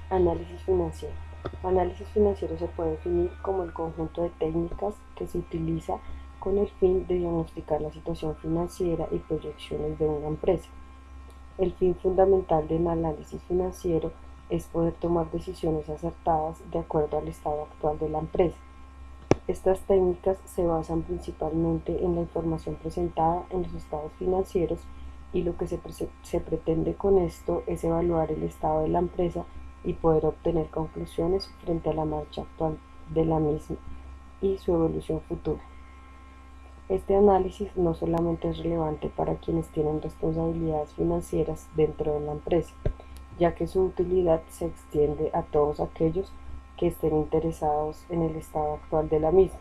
Análisis financiero. Análisis financiero se puede definir como el conjunto de técnicas que se utiliza con el fin de diagnosticar la situación financiera y proyecciones de una empresa. El fin fundamental del análisis financiero es poder tomar decisiones acertadas de acuerdo al estado actual de la empresa. Estas técnicas se basan principalmente en la información presentada en los estados financieros y lo que se pretende con esto es evaluar el estado de la empresa y poder obtener conclusiones frente a la marcha actual de la misma y su evolución futura. Este análisis no solamente es relevante para quienes tienen responsabilidades financieras dentro de la empresa, ya que su utilidad se extiende a todos aquellos que estén interesados en el estado actual de la misma.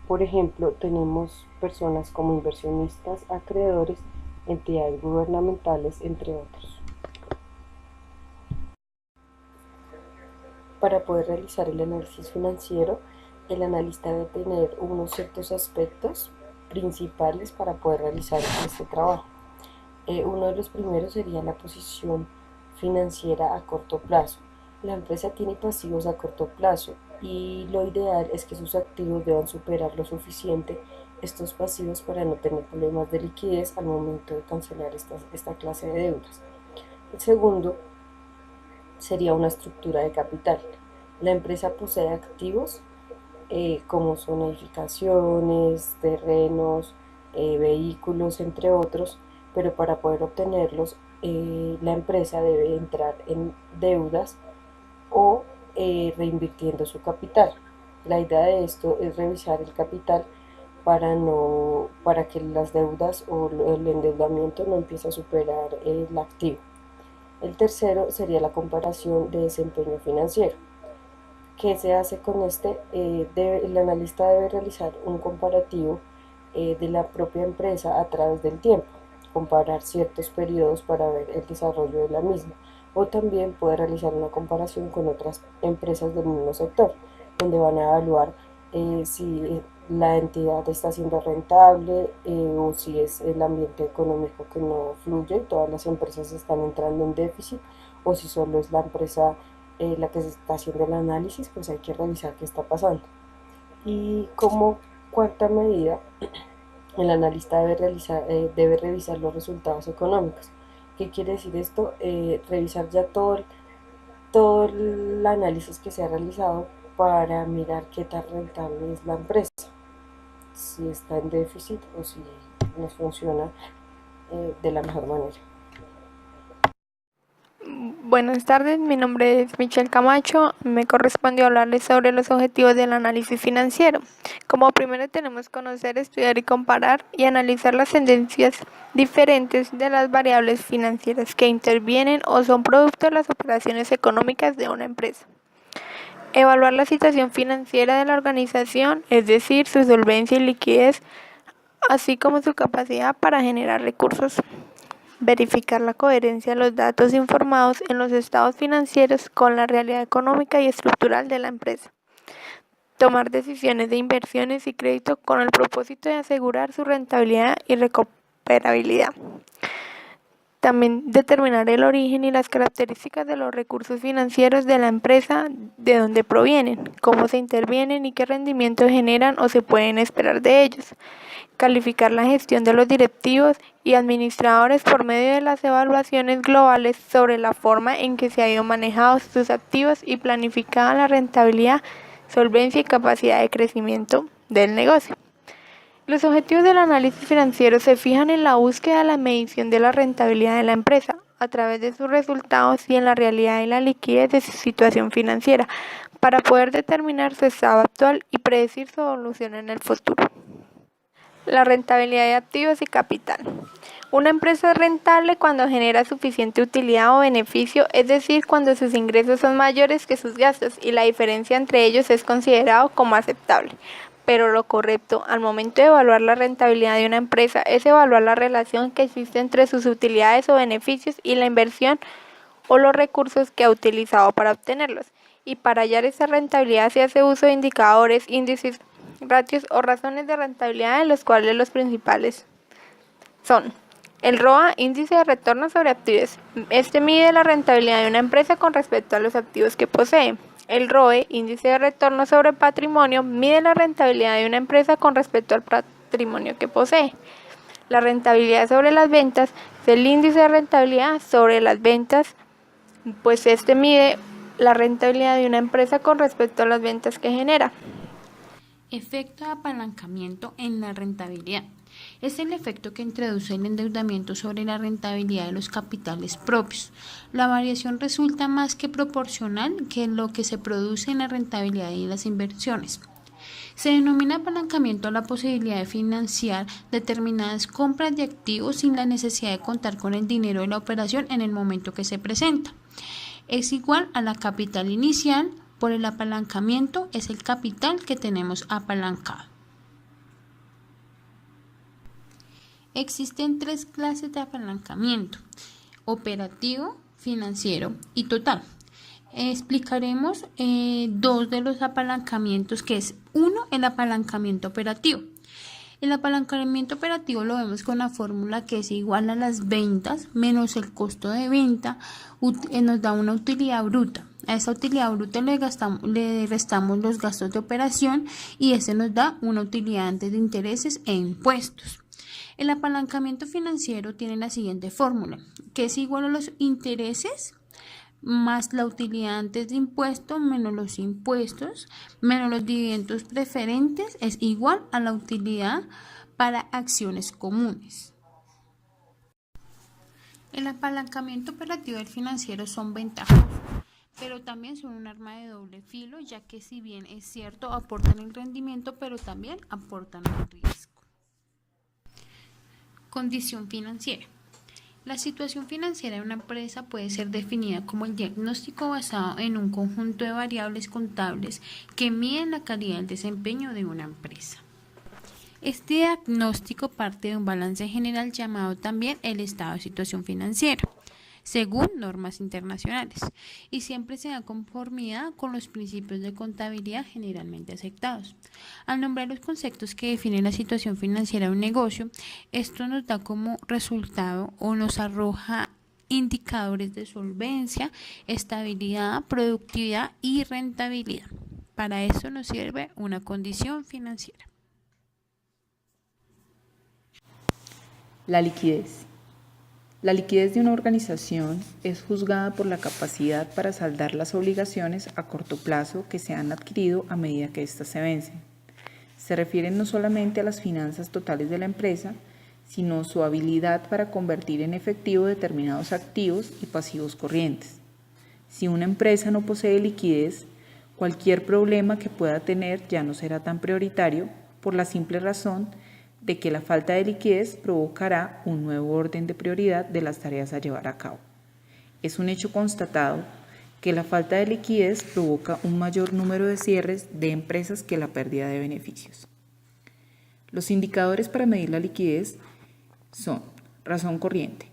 Por ejemplo, tenemos personas como inversionistas, acreedores, entidades gubernamentales, entre otros. Para poder realizar el análisis financiero, el analista debe tener unos ciertos aspectos principales para poder realizar este trabajo. Uno de los primeros sería la posición financiera a corto plazo. La empresa tiene pasivos a corto plazo y lo ideal es que sus activos deban superar lo suficiente estos pasivos para no tener problemas de liquidez al momento de cancelar esta clase de deudas. El segundo sería una estructura de capital. La empresa posee activos como son edificaciones, terrenos, vehículos, entre otros, pero para poder obtenerlos, la empresa debe entrar en deudas o reinvirtiendo su capital. La idea de esto es revisar el capital para que las deudas o el endeudamiento no empiece a superar el activo. El tercero sería la comparación de desempeño financiero. ¿Qué se hace con este? El analista debe realizar un comparativo de la propia empresa a través del tiempo, comparar ciertos periodos para ver el desarrollo de la misma, o también puede realizar una comparación con otras empresas del mismo sector, donde van a evaluar si la entidad está siendo rentable o si es el ambiente económico que no fluye, todas las empresas están entrando en déficit, o si solo es la empresa la que se está haciendo el análisis, pues hay que revisar qué está pasando. Y como cuarta medida, el analista debe revisar los resultados económicos. ¿Qué quiere decir esto? Revisar ya todo el análisis que se ha realizado para mirar qué tan rentable es la empresa, si está en déficit o si no funciona de la mejor manera. Buenas tardes, mi nombre es Michelle Camacho. Me correspondió hablarles sobre los objetivos del análisis financiero. Como primero tenemos que conocer, estudiar y comparar y analizar las tendencias diferentes de las variables financieras que intervienen o son producto de las operaciones económicas de una empresa. Evaluar la situación financiera de la organización, es decir, su solvencia y liquidez, así como su capacidad para generar recursos. Verificar la coherencia de los datos informados en los estados financieros con la realidad económica y estructural de la empresa. Tomar decisiones de inversiones y crédito con el propósito de asegurar su rentabilidad y recuperabilidad. También determinar el origen y las características de los recursos financieros de la empresa, de dónde provienen, cómo se intervienen y qué rendimiento generan o se pueden esperar de ellos. Calificar la gestión de los directivos y administradores por medio de las evaluaciones globales sobre la forma en que se han ido manejando sus activos y planificada la rentabilidad, solvencia y capacidad de crecimiento del negocio. Los objetivos del análisis financiero se fijan en la búsqueda de la medición de la rentabilidad de la empresa a través de sus resultados y en la realidad y la liquidez de su situación financiera para poder determinar su estado actual y predecir su evolución en el futuro. La rentabilidad de activos y capital. Una empresa es rentable cuando genera suficiente utilidad o beneficio, es decir, cuando sus ingresos son mayores que sus gastos y la diferencia entre ellos es considerado como aceptable. Pero lo correcto al momento de evaluar la rentabilidad de una empresa es evaluar la relación que existe entre sus utilidades o beneficios y la inversión o los recursos que ha utilizado para obtenerlos. Y para hallar esa rentabilidad se hace uso de indicadores, índices, ratios o razones de rentabilidad, de los cuales los principales son El ROA, índice de retorno sobre activos. Este mide la rentabilidad de una empresa con respecto a los activos que posee. El ROE, índice de retorno sobre patrimonio, mide la rentabilidad de una empresa con respecto al patrimonio que posee. La rentabilidad sobre las ventas es el índice de rentabilidad sobre las ventas, pues este mide la rentabilidad de una empresa con respecto a las ventas que genera. Efecto de apalancamiento en la rentabilidad. Es el efecto que introduce el endeudamiento sobre la rentabilidad de los capitales propios. La variación resulta más que proporcional que lo que se produce en la rentabilidad y las inversiones. Se denomina apalancamiento a la posibilidad de financiar determinadas compras de activos sin la necesidad de contar con el dinero de la operación en el momento que se presenta. Es igual a la capital inicial por el apalancamiento, es el capital que tenemos apalancado. Existen tres clases de apalancamiento: operativo, financiero y total. Explicaremos dos de los apalancamientos, que es uno, el apalancamiento operativo. El apalancamiento operativo lo vemos con la fórmula que es igual a las ventas menos el costo de venta, nos da una utilidad bruta. A esa utilidad bruta le restamos los gastos de operación y ese nos da una utilidad antes de intereses e impuestos. El apalancamiento financiero tiene la siguiente fórmula, que es igual a los intereses más la utilidad antes de impuestos menos los impuestos menos los dividendos preferentes es igual a la utilidad para acciones comunes. El apalancamiento operativo y el financiero son ventajosos, pero también son un arma de doble filo, ya que si bien es cierto aportan el rendimiento, pero también aportan el riesgo. Condición financiera. La situación financiera de una empresa puede ser definida como el diagnóstico basado en un conjunto de variables contables que miden la calidad del desempeño de una empresa. Este diagnóstico parte de un balance general llamado también el estado de situación financiera, según normas internacionales, y siempre se da conformidad con los principios de contabilidad generalmente aceptados. Al nombrar los conceptos que definen la situación financiera de un negocio, esto nos da como resultado o nos arroja indicadores de solvencia, estabilidad, productividad y rentabilidad. Para eso nos sirve una condición financiera. La liquidez. La liquidez de una organización es juzgada por la capacidad para saldar las obligaciones a corto plazo que se han adquirido a medida que éstas se vencen. Se refiere no solamente a las finanzas totales de la empresa, sino su habilidad para convertir en efectivo determinados activos y pasivos corrientes. Si una empresa no posee liquidez, cualquier problema que pueda tener ya no será tan prioritario por la simple razón de que la falta de liquidez provocará un nuevo orden de prioridad de las tareas a llevar a cabo. Es un hecho constatado que la falta de liquidez provoca un mayor número de cierres de empresas que la pérdida de beneficios. Los indicadores para medir la liquidez son razón corriente.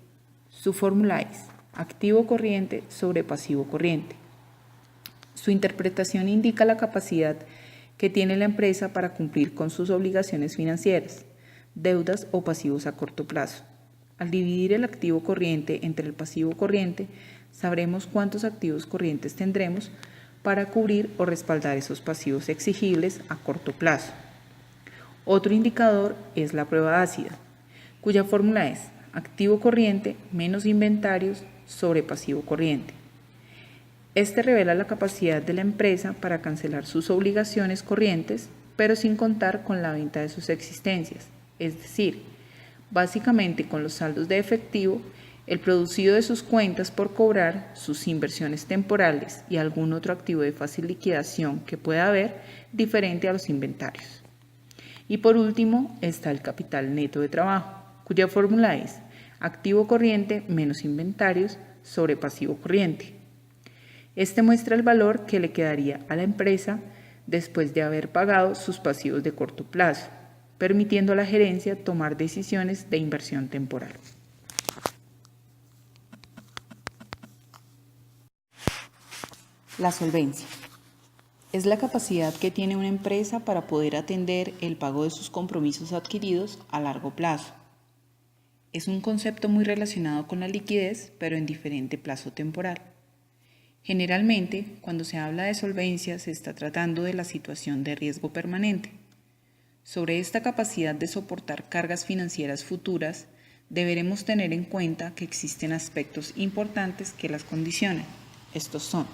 Su fórmula es activo corriente sobre pasivo corriente. Su interpretación indica la capacidad que tiene la empresa para cumplir con sus obligaciones financieras, deudas o pasivos a corto plazo. Al dividir el activo corriente entre el pasivo corriente, sabremos cuántos activos corrientes tendremos para cubrir o respaldar esos pasivos exigibles a corto plazo. Otro indicador es la prueba ácida, cuya fórmula es activo corriente menos inventarios sobre pasivo corriente. Este revela la capacidad de la empresa para cancelar sus obligaciones corrientes, pero sin contar con la venta de sus existencias. Es decir, básicamente con los saldos de efectivo, el producido de sus cuentas por cobrar, sus inversiones temporales y algún otro activo de fácil liquidación que pueda haber diferente a los inventarios. Y por último está el capital neto de trabajo, cuya fórmula es activo corriente menos inventarios sobre pasivo corriente. Este muestra el valor que le quedaría a la empresa después de haber pagado sus pasivos de corto plazo, permitiendo a la gerencia tomar decisiones de inversión temporal. La solvencia es la capacidad que tiene una empresa para poder atender el pago de sus compromisos adquiridos a largo plazo. Es un concepto muy relacionado con la liquidez, pero en diferente plazo temporal. Generalmente, cuando se habla de solvencia, se está tratando de la situación de riesgo permanente. Sobre esta capacidad de soportar cargas financieras futuras, deberemos tener en cuenta que existen aspectos importantes que las condicionan. Estos son: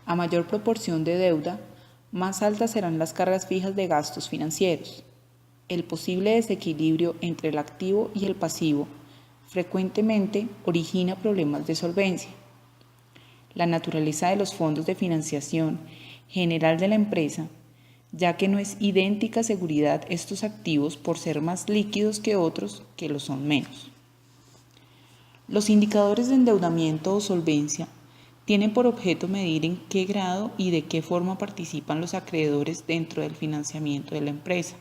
a mayor proporción de deuda, más altas serán las cargas fijas de gastos financieros. El posible desequilibrio entre el activo y el pasivo frecuentemente origina problemas de solvencia. La naturaleza de los fondos de financiación general de la empresa, ya que no es idéntica seguridad estos activos por ser más líquidos que otros que lo son menos. Los indicadores de endeudamiento o solvencia tienen por objeto medir en qué grado y de qué forma participan los acreedores dentro del financiamiento de la empresa.